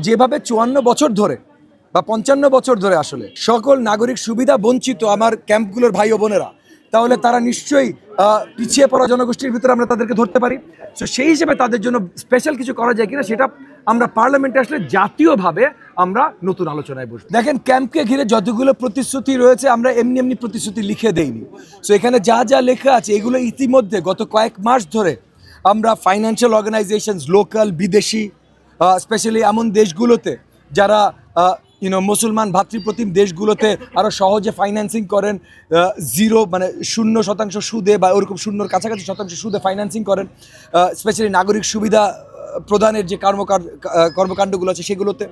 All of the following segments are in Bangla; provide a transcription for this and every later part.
যেভাবে ৫৪ বছর ধরে বা ৫৫ বছর ধরে আসলে সকল নাগরিক সুবিধা বঞ্চিত আমার ক্যাম্পগুলোর ভাই ও বোনেরা, তাহলে তারা নিশ্চয়ই পিছিয়ে পড়া জনগোষ্ঠীর ভিতরে আমরা তাদেরকে ধরতে পারি। তো সেই হিসেবে তাদের জন্য স্পেশাল কিছু করা যায় কিনা সেটা আমরা পার্লামেন্টে আসলে জাতীয়ভাবে আমরা নতুন আলোচনায় বসবো। দেখেন, ক্যাম্পকে ঘিরে যতগুলো প্রতিশ্রুতি রয়েছে আমরা এমনি এমনি প্রতিশ্রুতি লিখে দেইনি। সো এখানে যা যা লেখা আছে এগুলো ইতিমধ্যে গত কয়েক মাস ধরে আমরা ফাইন্যান্সিয়াল অর্গানাইজেশনস, লোকাল, বিদেশি, স্পেশালি এমন দেশগুলোতে যারা মুসলমান ভাতৃপ্রতিম দেশগুলোতে আরও সহজে ফাইন্যান্সিং করেন, 0 মানে 0% সুদে বা ওরকম 0-র কাছাকাছি শতাংশ সুদে ফাইন্যান্সিং করেন, স্পেশালি নাগরিক সুবিধা প্রদানের যে কর্মকাণ্ডগুলো আছে সেগুলোতে।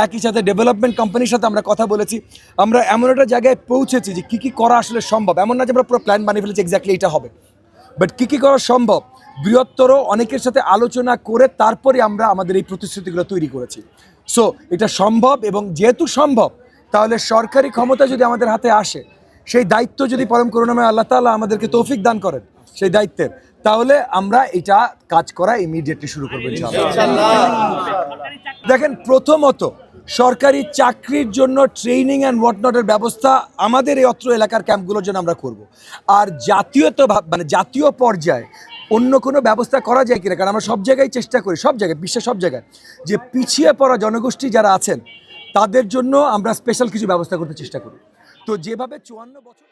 একই সাথে ডেভেলপমেন্ট কোম্পানির সাথে আমরা কথা বলেছি। আমরা এমন একটা জায়গায় পৌঁছেছি যে কী কী করা আসলে সম্ভব। এমন না যে আমরা পুরো প্ল্যান বানিয়ে ফেলেছি এক্স্যাক্টলি এটা হবে, বাট কী কী করা সম্ভব বৃহত্তর অনেকের সাথে আলোচনা করে তারপরে আমরা আমাদের এই প্রতিশ্রুতিগুলো তৈরি করেছি। সো এটা সম্ভব, এবং যেহেতু সম্ভব তাহলে সরকারি ক্ষমতা যদি আমাদের হাতে আসে, সেই দায়িত্ব যদি পরম করুণাময় আল্লাহ তাআলা আমাদেরকে তৌফিক দান করেন সেই দায়িত্বের, তাহলে আমরা এটা কাজ করা ইমিডিয়েটলি শুরু করবো ইনশাআল্লাহ। দেখেন, প্রথমত সরকারি চাকরির জন্য ট্রেনিং অ্যান্ড হোয়াটনটের ব্যবস্থা আমাদের এই অত্র এলাকার ক্যাম্পগুলোর জন্য আমরা করব। আর জাতীয় পর্যায়ে অন্য কোনো ব্যবস্থা করা যায় কিনা, কারণ আমরা সব জায়গায় চেষ্টা করি, সব জায়গায়, বিশ্বের সব জায়গায়, যে পিছিয়ে পড়া জনগোষ্ঠী যারা আছেন তাদের জন্য আমরা স্পেশাল কিছু ব্যবস্থা করতে চেষ্টা করি। তো যেভাবে ৫৪ বছর